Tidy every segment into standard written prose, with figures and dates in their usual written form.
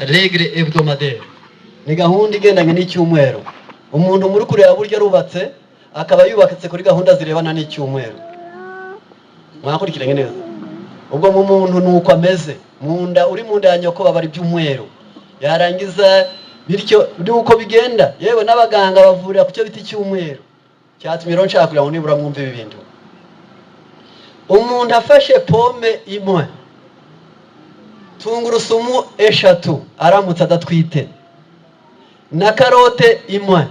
règle hebdomadaire ni gahunda igendanye n'icyumweru. Umuntu muri kureba buryo arubatse akaba yubatse kuri gahunda zirebana n'icyumweru. Mwakurikiranye neza. Ubwo mu muntu nuko ameze. Munda uri munda ya nyoko babari by'umweru. Yarangiza bityo uko bigenda. Yewe n'abaganga bavurira ku cyo biti cy'umweru. Cyatumye rero nshaka kugira ngo nibura mwumve ibi bintu. Umuntu afashe pome imwe, tungurusumu eshatu aramutse adatwite, na karote imwe,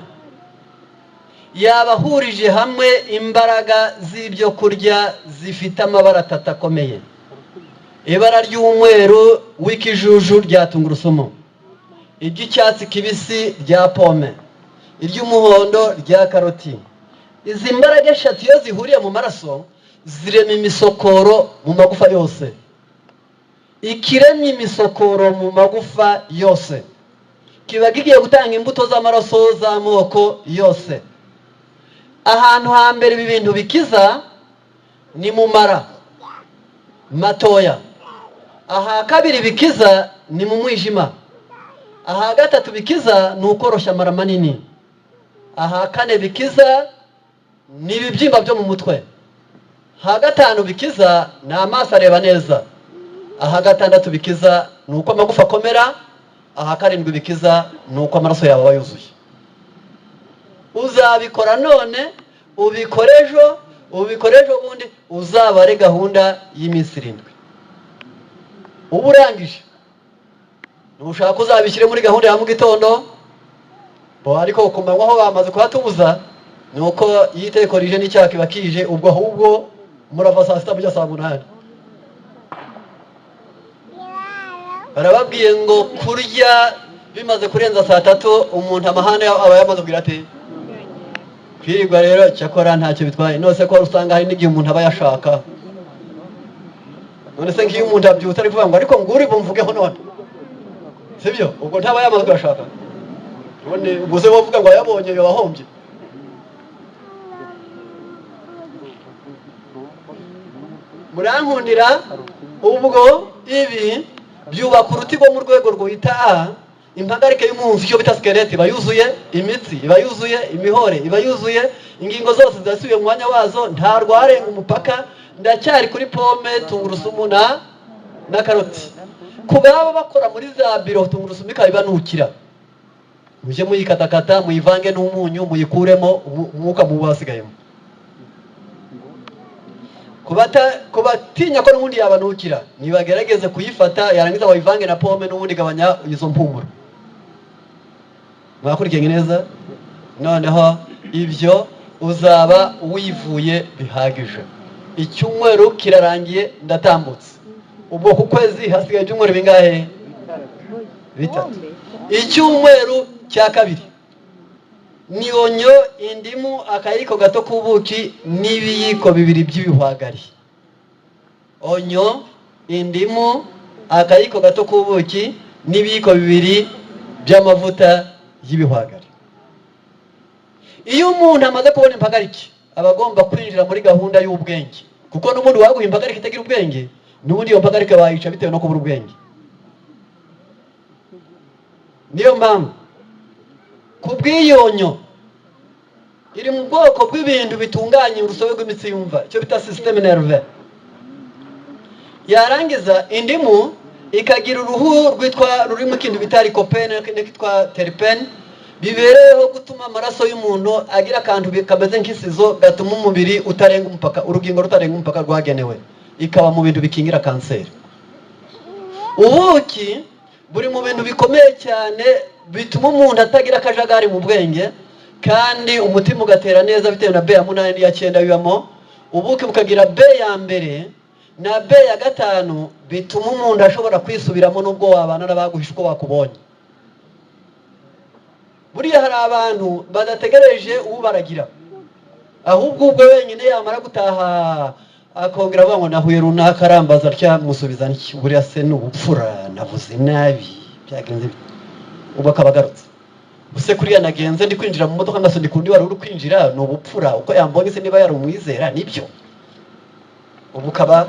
yabahurije hamwe imbaraga z'ibyo kurya zifite amabara atatu akomeye. Ibara ry'umweru w'ikijuju rya tungurusumu, iry'icyatsi kibisi rya pome, iry'umuhondo rya karoti. Izi mbaraga eshatu iyo zihuriye mu maraso zirema imisokoro mu magufa yose. Ikiremye imisokoro mu magufa yose kiba gigiye gutanga imbuto z'amaraso z'amoko yose. Ahantu hambere ibi bintu bikiza ni mu mara matoya, aha kabiri bikiza ni mu mwijima, aha gatatu bikiza ni ukoroshya amara manini, aha kane bikiza ni ibibyimba byo mu mutwe, aha gatanu bikiza ni amaso areba neza, aha gatandatu bikiza ni uko amagufa akomera, aha karindwi bikiza ni uko amaraso yawe aba yuzuye. Uzabikora none, ubikore ejo bundi, uzabare gahunda y'iminsi 7. Ubu urangije nushaka uzabishyire muri gahunda ya mu gitondo, ariko ukumanywa aho bamaze kuhatubuza nuko yiteko rije n'icyaha kiba kije, ubwo ahubwo murava saa 6 mujya saa 8. Barababwiye ngo kurya bimaze kurenza saa 3 umuntu amahane aba yamaze kugira ate kwirirwa. Rero cyakora ntacyo bitwaye, nose ko usanga hari n'igihe umuntu aba yashaka, none se ngiye umuntu abyuta ari kuvuga ngo ariko nguri bumvugeho none, sibyo? Ubwo ntaba yamaze kuyashaka, none ubwo se bavuga ngo yabonye yo bahombye. Murankundira ubwo ibi byubaka uruti rwo mu rwego rwita A. Impagarike y'umuntu cyo bita skeleti iba yuzuye, imitsi iba yuzuye, imihore iba yuzuye, ingingo zose zasubiye mu mwanya wazo, nta rwarenga umupaka. Ndacyari kuri pome, tungurusumu na karoti. Kubaba bakora muri za biro tungurusumu ikabibanukira, muje muyikatakata muyivange n'umunyu muyikuremo umwuka mu basigayemo. Kubatinya ko n'ubundi yabanukira, nibagerageze kuyifata yarangiza wayivange na pome n'ubundi gabanya izo mpumuro. Mwakurikiranye neza? Noneho ibyo uzaba wivuye bihagije. Icyumweru kirarangiye ndatambutse. Ubwo ku kwezi hasigaye ibyumweru bingahe? 3. Icyumweru cya kabiri ni onyo, indimu, akayiko gato k'ubuki n'ibiyiko 2 by'ibihwagari. Onyo, indimu, akayiko gato k'ubuki n'ibiyiko 2 by'amavuta y'ibihwagari. Iyo umuntu amaze kubona impagarike aba agomba kwinjira muri gahunda y'ubwenge, kuko n'umuntu waguha impagarike itagira ubwenge n'ubundi iyo mpagarike bayica bitewe no kubura ubwenge. Niyo mpamvu kubwiyonyo iri mu bwoko bw'ibintu bitunganya urusobe rw'imitsi yumva, icyo bita systeme nerve. Yarangiza indimu ikagira uruhu rurimo ikintu bita lycopene n'ikitwa terpene, bibereyeho gutuma amaraso y'umuntu agira akantu kameze nk'isizo gatuma umubiri utarenga umupaka, urugingo rutarenga umupaka rwagenewe, ikaba mu bintu bikingira kanseri. Ubuki buri mu bintu bikomeye cyane bituma umuntu atagira akajagari mu bwenge, kandi umutima ugatera neza bitewe na B ya 8 n'iya 9 bibamo. Ubuki bukagira B ya mbere na B ya 5 bituma umuntu ashobora kwisubiramo n'ubwo wabana n'abaguhisha uko bakubonye. Buriya hari abantu badategereje ubaragira, ahubwo ubwo wenyine yamara gutaha akongera avuga ngo nahuye runaka arambaza atya musubiza niki, buriya se n'ubupfura navuze nabi byagenze ubwo akabagarutse. Use kuriya nagenze ndi kwinjira mu modoka ngaso ndikundi wari uri kwinjira n'ubupfura, uko yambonye se niba yari umwizera nibyo. Ubukaba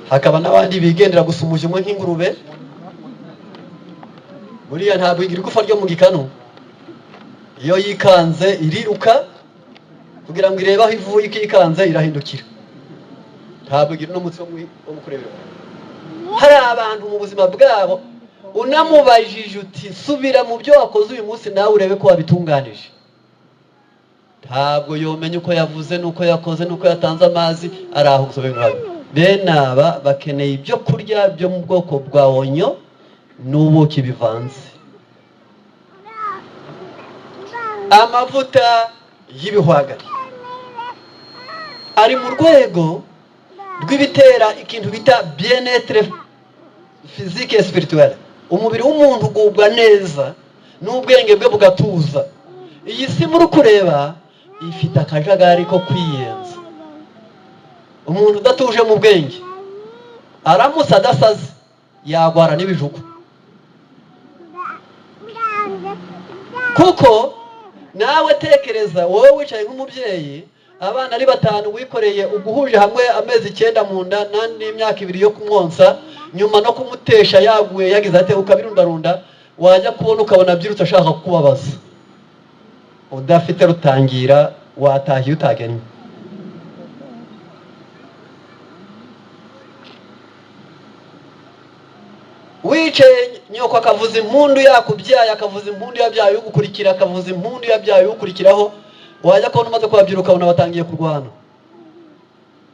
hakaba n'abandi bigendera gusa umujumwe nk'ingurube, buriya ntabwo igira igufa ryo mu gikanu, iyo yikanze iriruka kugira ngo irebe aho ivuye, ikikanze irahindukira, ntabwo igira n'umutsi wo kurebera. hari abantu mu buzima bwabo unamubajije uti subira mu byo wakoze uyu munsi nawe urebe ko wabitunganije, ntabwo yomenya uko yavuze n'uko yakoze n'uko yatanze amazi, ari aho gusobanura. Bene aba bakeneye ibyo kurya byo mu bwoko bwa onyo n'ubuki bivanze, amavuta y'ibihwagari ari mu rwego rw'ibitera ikintu bita bien-être physique et spirituel. Umubiri w'umuntu ugubwa neza n'ubwenge bwe bugatuza. Iyi si muri kureba ifite akajagari ko kwiyenza. Umuntu udatuje mu bwenge aramutse adasaze yagwara n'ibijugu, kuko nawe tekereza wowe wicaye nk'umubyeyi, abana ari 5 wikoreye, uguhuje hamwe amezi 9 mu nda n'imyaka 2 yo kumwonsa, nyuma no kumutesha yaguye yagize ate ukabirundarunda, wajya kubona ukabona byirutse ashaka kukubabaza, udafite rutangira watahiye utagennye. Wicaye nyoko akavuza impundu yakubyaye, akavuza impundu yabyaye ugukurikira, akavuza impundu yabyaye ugukurikiraho, wajya kubona umaze kubabyira ukabona batangiye kurwana,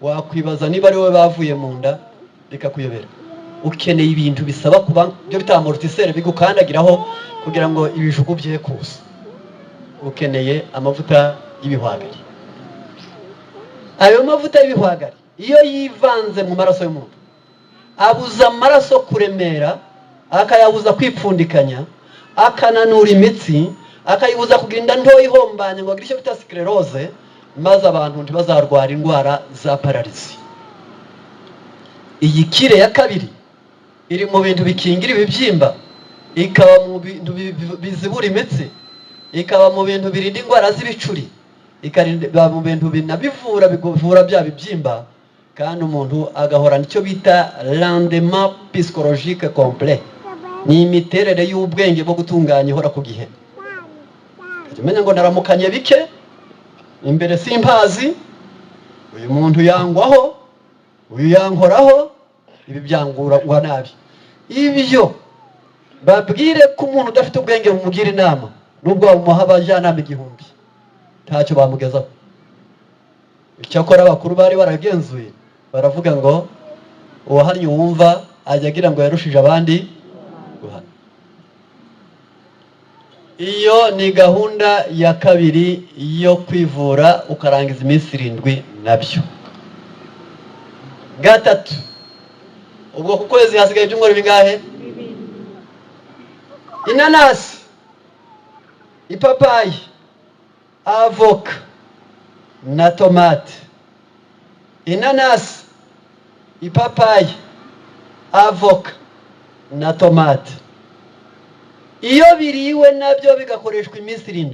wakwibaza niba ari wowe bavuye mu nda bikakuyobera. Ukeneye ibintu bisaba kuba byo bitamortisere bigukandagiraho kugira ngo ibijugu bye kusa. Ukeneye amavuta y'ibihwagari. Ayo mavuta y'ibihwagari iyo yivanze mu maraso y'umuntu abuza amaraso kuremera, akayabuza kwipfundikanya, akananura imitsi, akayibuza kugira inda ntoya ihombanye ngo agire icyo bita sclerose, maze abantu ntibazarwara indwara za paralisi. Iyi kire ya kabiri iri mu bintu bikingira ibibyimba, ikaba mu bintu bizibura imitsi, ikaba mu bintu birinda indwara z'ibicuri, ikaba mu bintu binabivura bivura bya bibyimba, kandi umuntu agahorana icyo bita rendement psychologique complet. Ni imiterere y'ubwenge bwo gutunganya ihora ku gihe. Umenya ngo naramukanye bike imbere simpazi, uyu muntu yangwaho, uyu yankoraho, ibi byangura nabi. Ibyo babwire ko umuntu udafite ubwenge bumugira inama, nubwo bamuha abajyanama 1000 ntacyo bamugezaho. Icyakora abakuru bari baragenzuye baravuga ngo uwahannye wumva ajya agira ngo yarushije abandi guhana. Iyo ni gahunda ya kabiri yo kwivura ukarangiza iminsi 7 nabyo. Gatatu, ubwo ku kwezi hasigaye ibyumweru bingahe? Inanasi, ipapayi, avoka na tomate. Inanasi, ipapayi, avoka na tomate. Iyo biriwe nabyo bigakoreshwa iminsi 7,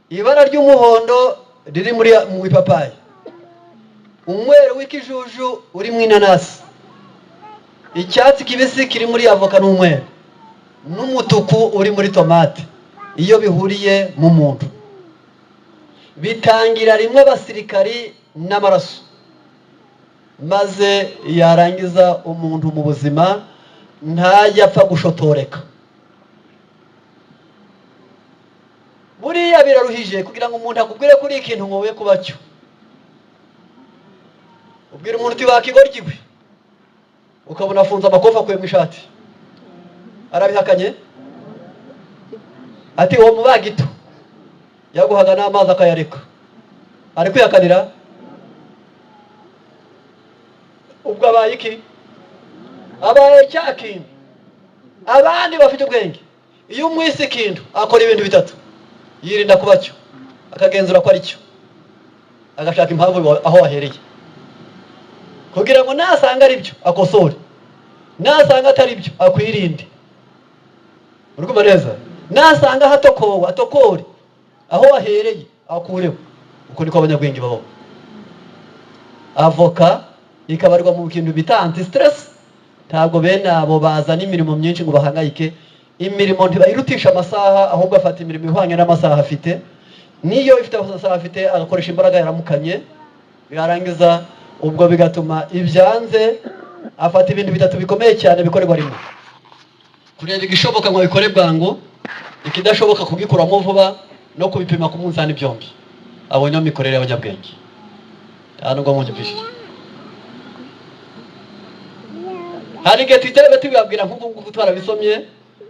ibara ry'umuhondo riri mu ipapayi, umweru w'ikijuju uri mu inanasi, icyatsi kibisi kiri muri avoka n'umweru, n'umutuku uri muri tomate. Iyo bihuriye mu muntu bitangira rimwe abasirikari n'amaraso, maze yarangiza umuntu mu buzima ntajya apfa gushotoreka. Buriya biraruhije kugira ngo umuntu akubwire kuri ikintu ngowe kuba cyo. Ubwira umuntu uti wakigoryiwe, ukabona afunze amakofa akuye mu ishati, arabihakanye ati uwo mubagito yaguhaga n'amazi akayareka, ari kwihakanira. Ubwo abaye iki? Abaye cya kintu. Abandi bafite ubwenge, iyo umwise ikintu akora ibintu 3: yirinda kuba cyo, akagenzura ko ari cyo, agashaka impamvu aho wahereye, kugira ngo nasanga ari byo akosore, nasanga atari byo akwirinde. Urumva neza? Nasanga hatokowe atokore, aho wahereye akureho. Uko niko abanyabwenge babo. Avoka ikabarwa mu kintu bita anti stress, ntabwo bene abo bazana imirimo myinshi ngo bahangayike. Imirimo ntibayirutisha amasaha, ahubwo afata imirimo ihwanye n'amasaha afite. Niyo ifite amasaha afite agakoresha imbaraga yaramukanye, yarangiza ubwo bigatuma ibyanze afata ibintu bitatu bikomeye cyane bikorerwa rimwe. Kureba igishoboka ngo bikore bwangu, ikidashoboka kugikuramo vuba, no kubipima ku munzani byombi. Abo niyo mikorere y'abanyabwenge. Hano ngo munyumvishije. Hari igihe twitebe tubabwira nk'ubu twarabisomye,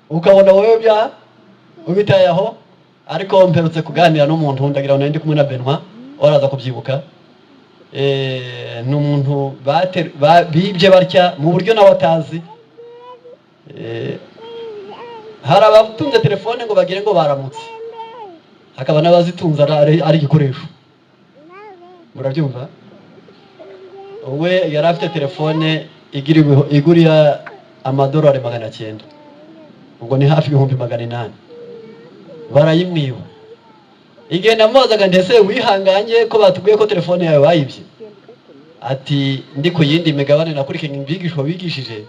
ukabona wowe bya ubitayeho, ariko mperutse kuganira n'umuntu ndagira ngo ndi kumwe na Benwa, waraza kubyibuka. N'umuntu bibye barya mu buryo nawe atazi. Hari abatunze telefone ngo bagire ngo baramutse, hakaba n'abazitunze ari igikoresho. Murabyumva? We yari afite telefone igurira amadolari 900, ubwo ni hafi 800. Barayimwiba. Igihe namubazaga ndetse wihanganye ko batubwiye ko telefone yawe bayibye, ati ndi ku yindi migabane nakurikije imbigisho bigishije,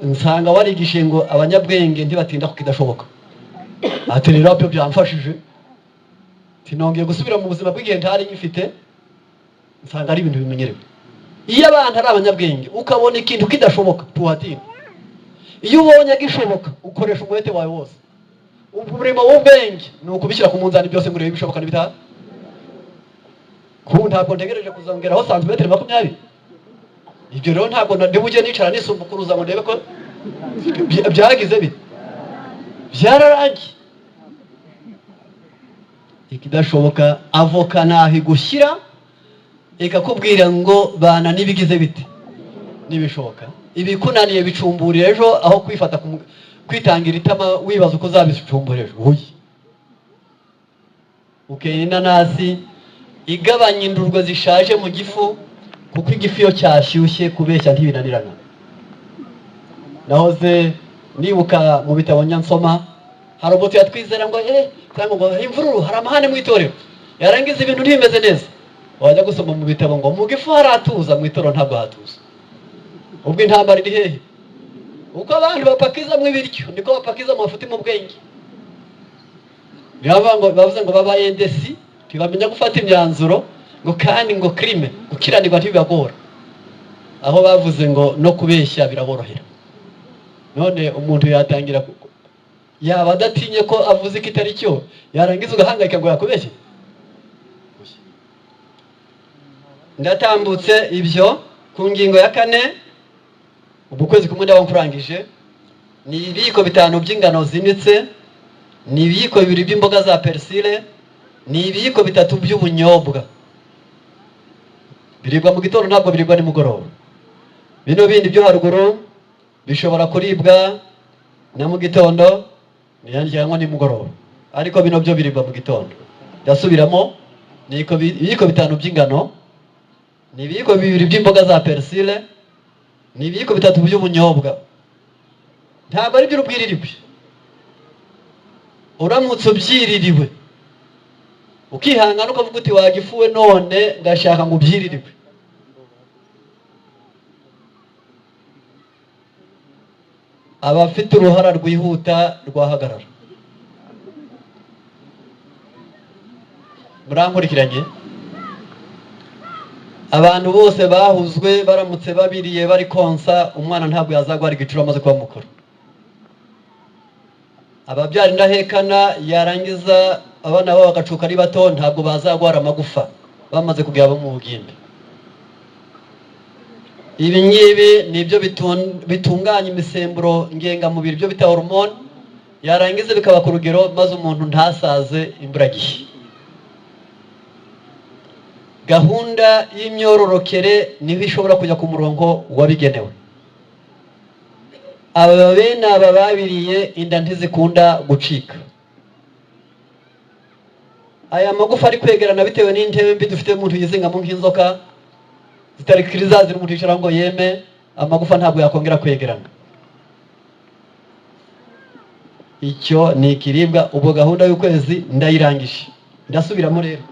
nsanga warigishe ngo abanyabwenge ntibatinda ku kidashoboka. Ati rero byo byamfashije, tinongeye gusubira mu buzima bw'igihe ntari ngifite, nsanga ari ibintu bimenyerewe. Iyo abantu ari abanyabwenge ukabona ikintu kidashoboka tuhatinda, iyo ubonye gishoboka ukoresha umwete wawe wose. Umurimo w'ubwenge ni ukubishyira ku munzani byose ngo urebe ibishoboka n'ibitaha. Ntabwo ntegereje kuzongeraho santimetero 20. Ibyo rero ntabwo ndibujye nicara nisumbukuruza ngo ndebe ko byagize bite. Byararangiye. Ikidashoboka avoka nahi gushyira ikakubwira ngo bana nibigize bite nibishoboka. Ibikunaniye bicumburira ejo aho kwifata kwitangira itama wibaza uko zabicumburira ejo. Uyi ukeye inanasi igabanya indurwe zishaje mu gifu, kuko igifu iyo cyashyushye kubeshya ntibinanirana. Nahoze nibuka mu bitabo nyansoma, hari ubwo tuyatwizera ngo cyangwa ngo imvururu hari amahane mu itorero, yarangiza ibintu ntibimeze neza. Wajya gusoma mu bitabo ngo mu gifu haratuza, mu itorero ntabwo hatuza. Ubwo intambara iri hehe? Uko abantu bapakiza mu ibiryo niko bapakiza mu mafuti mu bwenge. Bavuze ngo babaye ndesi ntibamenya gufata imyanzuro, ngo kandi ngo crime gukiranirwa ntibibagora, aho bavuze ngo no kubeshya biraborohera. None umuntu yatangira yaba adatinye ko avuze ko itari cyo, yarangiza ugahangayika ngo yakubeshye. Ndatambutse ibyo ku ngingo ya 4. Ubu kwezi kumwe ndabankurangije. Ni ibiko 5 by'ingano zinitse, ni ibiko 2 by'imboga za persile, ni ibiko 3 by'ubunyobwa. Biribwa mu gitondo ntabwo biribwa nimugoroba. Bino bindi byo haruguru bishobora kuribwa na mu gitondo niyanjyangwa nimugoroba, ariko bino byo biribwa mu gitondo. Ndasubiramo, ni ibiko 5 by'ingano, ni ibiko 2 by'imboga za persile, ni ibiko 3 by'ubunyobwa. Ntabwo ari by'urubwiririrwe. Uramutse ubyiririwe ukihangana ukavuga uti wagifuwe none ndashaka ngo ubyiririrwe, abafite uruhara rwihuta rwahagarara. Murankurikiranye? Abantu bose bahuzwe baramutse babiriye bari konsa, umwana ntabwo yazagwara igiciro amaze kuba mukuru. Ababyara indahekana yarangiza abana babo bagacuka ari bato, ntabwo bazagwara amagufa bamaze kugera mu bugimbi. Ibi ngibi nibyo bitunganya imisemburo ngengamubiri, byo bita hormone, yarangiza bikaba ku rugero maze umuntu ntasaze imburagihe. Gahunda y'imyororokere niho ishobora kujya ku murongo wabigenewe. Aba bene aba babiriye inda ntizikunda gucika. Aya magufa ari kwegerana bitewe n'intebe mbi dufite umuntu yizingamo nk'inzoka zitari kiriza ziri umuntu yicara ngo yeme, amagufa ntabwo yakongera kwegerana. Icyo ni ikiribwa. Ubwo gahunda y'ukwezi ndayirangije. Ndasubiramo rero.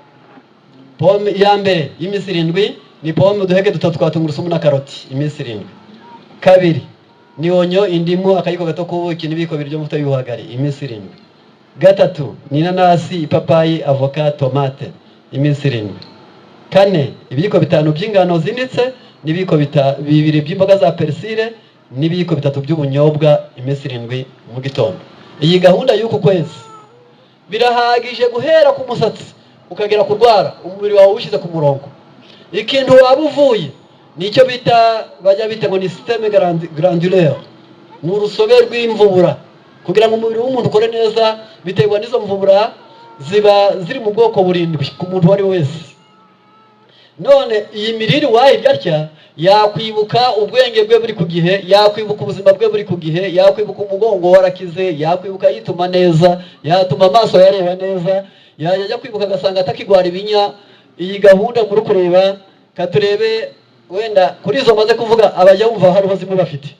Pome ya mbere y'iminsi 7 ni pome uduheke 3 twa tungurusumu na karoti iminsi 7. kabiri ni onyo, indimu, akayiko gato k'ubuki n'ibiyiko bibiri by'amavuta y'ibihwagari iminsi 7. gatatu ni inanasi, ipapayi, avoka, tomate iminsi 7. 4 ibiyiko 5 by'ingano zinitse n'ibiyiko 2 by'imboga za persile n'ibiyiko 3 by'ubunyobwa iminsi 7 mu gitondo. Iyi gahunda y'uku kwezi birahagije guhera ku musatsi ukagera kurwara umubiri wawe ushize ku murongo. Ikintu waba uvuye nicyo bajya bita ngo ni systeme glandulaire, ni urusobe rw'imvubura. Kugira ngo umubiri w'umuntu ukore neza biterwa n'izo mvubura ziba ziri mu bwoko burindwi ku muntu wari wese. None iyi mirire wayirya atya yakwibuka ubwenge bwe buri ku gihe, yakwibuka ubuzima bwe buri ku gihe, yakwibuka umugongo warakize, yakwibuka yituma neza, yatuma amaso yareba neza, yajya kwibuka agasanga atakigwara ibinya. Iyi gahunda muri kureba katurebe wenda kuri izo maze kuvuga abajya bumva hariho zimwe bafite.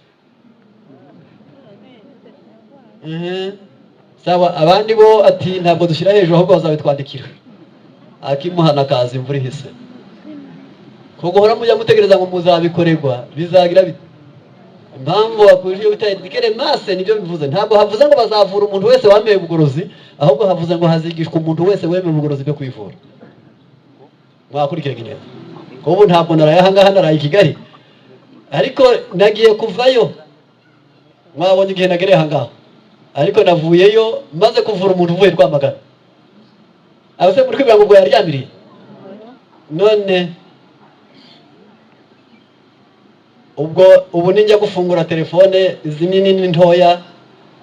Sawa, abandi bo ati ntabwo dushyira hejuru ahubwo bazabitwandikira akimuhana kazi imvura ihise. Kuguhora mujya mutegereza ngo muzabikorerwa bizagira bite? Impamvu wakurije bitandikere masse nibyo bivuze. Ntabwo havuze ngo bazavura umuntu wese wameye ubugorozi, ahubwo havuze ngo hazigishwa umuntu wese wemeye ubugorozi bwo kwivura. Mwakurikira neza. Kubu ntabwo narayahanga hano naraye Kigali, ariko nagiye kuvayo mwabonye igihe nagereye hangaho, ariko navuyeyo maze kuvura umuntu uvuye Rwamagana. Abase muri kwibanga ngo yaryamiriye. None ubu ninjya gufungura telefone izi nini n'intoya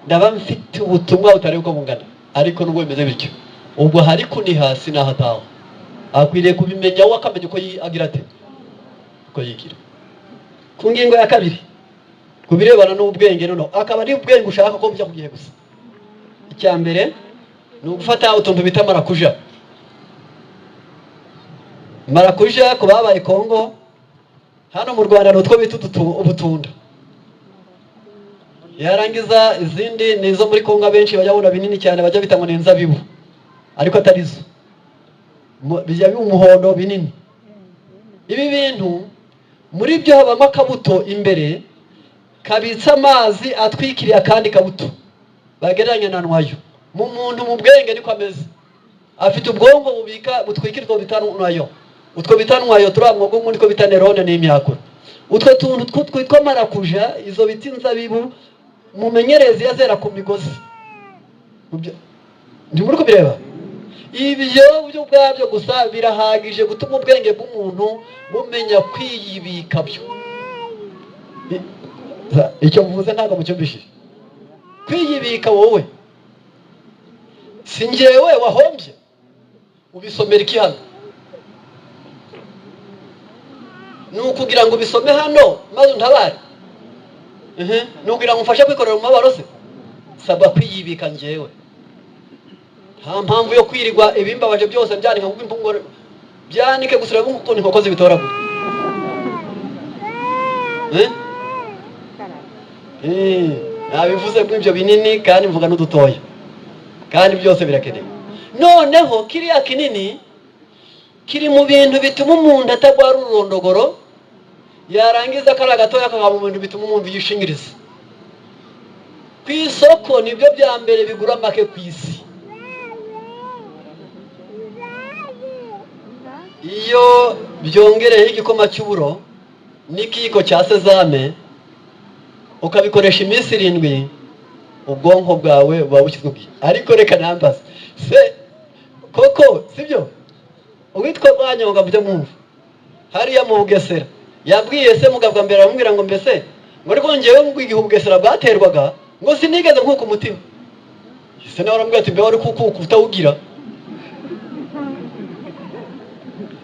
ndaba mfite ubutumwa butari uko bungana, ariko nubwo bimeze bityo ubwo hari kuni hasi nahataho akwiriye kubimenya wakamenya uko agira ate uko yigira. Ku ngingo ya kabiri kubirebana n'ubwenge, noneho akaba ari ubwenge ushaka ko bujya kugihe gusa. Icya mbere ni ugufata utuntu bita marakuja. Marakuja ku babaye Kongo, hano mu Rwanda n'utwo bita ubutunda. Yarangiza izindi nizo muri Kongo abenshi bajya bona binini cyane bajya bita ngo ni inzabibu, ariko atari zo, bijya by'umuhondo binini. Ibi bintu muri byo habamo akabuto imbere kabitsa amazi atwikiriye akandi kabuto bagereranya na nwayo. Mu muntu mu bwenge niko ameze, afite ubwonko bubika butwikirwa bitanwayo. Utwo bitanwayo turamwogo ngo niko bita nerone n'imyakura. Utwo tuntu twitwa marakuja, izo biti nzabibu mumenyereze yazera ku migozi. Ndi muri kubireba. Ibyo byo bwabyo gusa birahagije gutuma ubwenge bw'umuntu bumenya kwiyibika byo. Icyo mvuze ntabwo mucyumvishije. Kwiyibika wowe singewe wahombye ubisomera iki hano? Nukugira ngo bisome hano maze ntabare. Nukugira ngo mfashe kwikorera mu mabaro se? Saba kwiyibika ngewe. Nta mpamvu yo kwirirwa ibimbabaje byose byanika ngo impungore byanike gusura nk'uko inkoko zibitoragura. Nabivuze bw'ibyo binini kandi mvuga n'udutoya, kandi byose birakenewe. Noneho kiriya kinini kiri mu bintu bituma umuntu atagwara ururondogoro, yarangiza kara gatoya akaba mu bintu bituma umuntu yishingiriza. Ku isoko nibyo bya mbere bigura make ku isi. Iyo byongereho igikoma cy'uburo n'ikiyiko cya sezame ukabikoresha iminsi 7, ubwonko bwawe buba bushyizwe bwiza. Ariko reka nambaze se koko sibyo uwitwa Rwanyonga mujye mwumva hariya mu Bugesera yabwiye se mugabwa mbere aramubwira ngo mbese ngo ariko ngewe ngo igihe Bugesera bwaterwaga ngo sinigeze nkuko umutima. Se nawe aramubwira ati mbe wari kuko utawugira.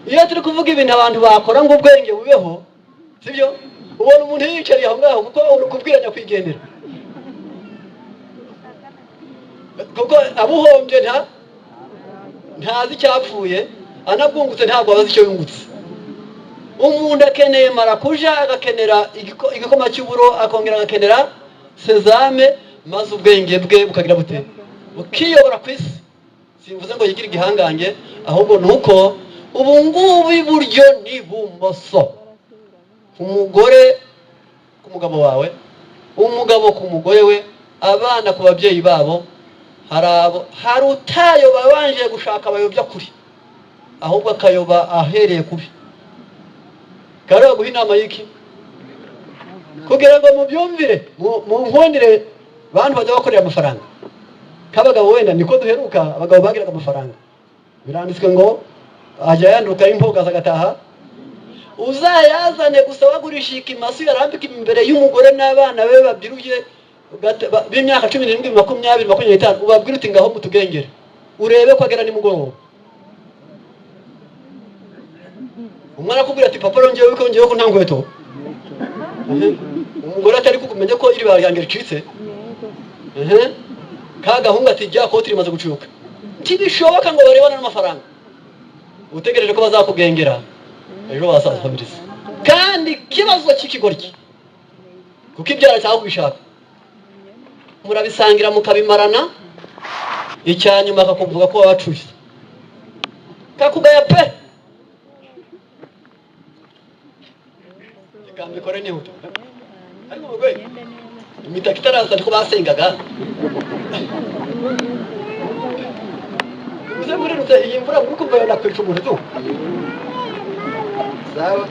Iyo turi kuvuga ibintu abantu bakora ngo ubwenge bubeho sibyo, ubona umuntu yicariye aho ngaho kuko uri kubwiranya kwigendera, kuko abuhombye ntazi icyapfuye, anabwungutse ntabwo abazi icyo yungutse. Umuntu akeneye marakuja, agakenera igikoma cy'uburo, akongera agakenera sezame, maze ubwenge bwe bukagira bute bukiyobora ku isi. Simvuze ngo yigire igihangange, ahubwo nuko ubu ngubu iburyo n'ibumoso. Umugore ku mugabo wawe, umugabo ku mugore we, abana ku babyeyi babo. Hari utayo babanje gushaka abayobya kuri, ahubwo akayoba ahereye kubi. Kare baguha inama y'iki? Kugira ngo mubyumvire, mu nkundire bantu bajya bakorera amafaranga. Kabagabo wenda niko duheruka, abagabo bagiraga amafaranga. Biranditswe ngo ajya yanduka impoga zagataha. Uzayazane gusa wagurisha ikimasi yarambika imbere y'umugore n'abana be babyiruye b'imyaka 17, 20, 25, ubabwira uti ngaho mutugengere urebe ko agera nimugoroba. Umwana akubwira ati papa rongewe ko nta nkweto. Umugore atari kukumenya ko iri baryange ricitse. Kagahunga ati jya ko turimaze gucuruka. Ntibishoboka ngo barebana n'amafaranga. Utegereje ko bazakugengera ejo basazamiriza. Kandi kibazo cy'ikigoryi kuko ibyara cyaho bishaka murabisangira mukabimarana, icyanyuma akakuvuga ko wabacuye kakugaya pe. Ikambikore ni huto ariko mugwe imitaka itaraza ko basengaga. Uze muri rute iyi mvura muri kumva yo nakwica umuntu tu. Sawa.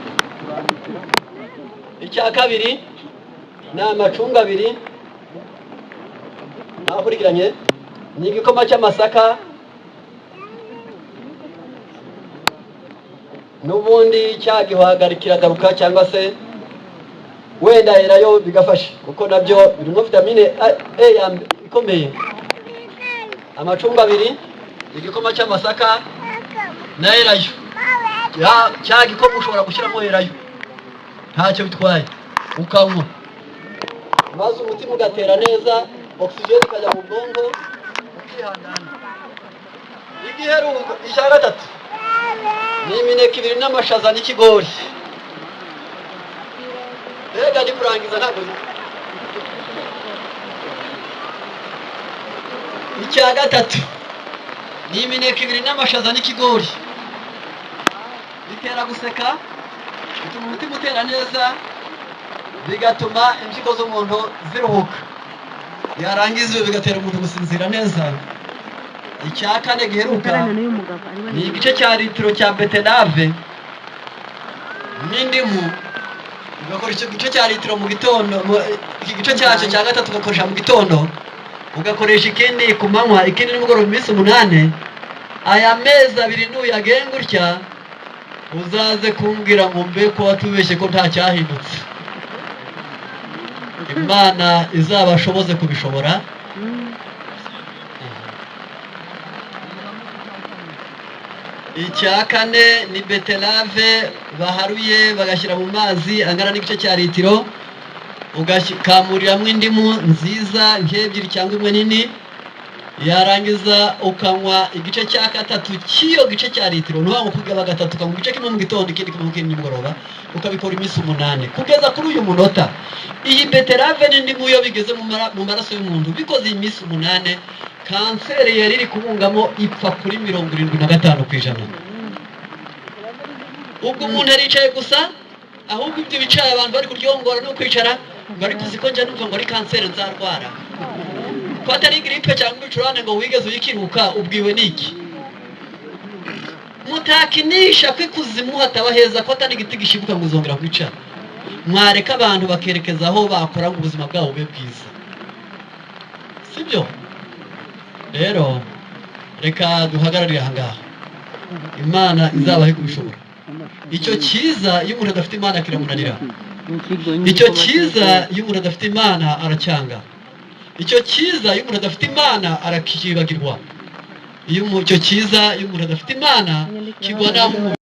Icya kabiri ni amacunga abiri akurikiranye, ni igikoma cy'amasaka n'ubundi cyagihwagarikira garuka cyangwa se wenda erayo bigafasha kuko nabyo birimo vitamine A ikomeye. Amacunga abiri, igikoma cy'amasaka na erayo. Cya gikoma ushobora gushyiramo erayo ntacyo bitwaye ukanywa, maze umutima ugatera neza, oxygen ikajya mu bwonko ukihangana. Igiheruka icya gatatu ni imineke 2 n'amashaza n'ikigori. Rega ndi kurangiza ntabwo. Icya gatatu ni imineke 2 n'amashaza n'ikigori. Bitera guseka, bituma umutima utera neza, bigatuma impyiko z'umuntu ziruhuka, yarangiza bigatera umuntu gusinzira neza. Icya kane giheruka ni igice cya litiro cya beterave n'indimu. Ugakoresha igice cya litiro mu gitondo, iki gice cyacyo cya gatatu ugakoresha mu gitondo, ugakoresha ikindi ku manywa, ikindi nimugoroba iminsi 8. Aya mezi 2 nuyagenga utya uzaze kumbwira ngo mbe ko watubeshye ko nta cyahindutse. Imana izabashoboze kubishobora. Icya kane ni beterave baharuye bagashyira mu mazi angana n'igice cya litiro, ugakamuriramo indimu nziza nk'ebyiri cyangwa imwe nini, yarangiza ukanywa igice cya gatatu cy'iyo gice cya litiro. Nuha ngo kugaba gatatu ukanywa igice kimwe mu gitondo, ikindi kimwe mu kindi nimugoroba, ukabikora iminsi 8 kugeza kuri uyu munota. Iyi beterave n'indimu iyo bigeze mu maraso y'umuntu bikoze iminsi 8, kanseri yari iri kubungamo ipfa kuri 75%. Ubwo umuntu aricaye gusa, ahubwo ibyo bicaye abantu bari kuryongora no kwicara ngo ariko siko njya numva ngo ari kanseri nzarwara. Ko atari gripe cyangwa ibicurane ngo wigeze uyikiruka ubwiwe niki. Mutakinisha kwikuzimu hataba heza, ko atari igiti gishibuka ngo uzongera kwicara. Mwareka abantu bakerekeza aho bakora ngo ubuzima bwabo bube bwiza, sibyo? Rero reka duhagararire aha ngaha, Imana izabahe kubishobora. Icyo cyiza iyo umuntu adafite Imana kiramunanira. Icyo cyiza iyo umuntu adafite Imana aracyanga. Icyo cyiza iyo umuntu adafite Imana arakibagirwa. Icyo cyiza iyo umuntu adafite Imana kigwa naho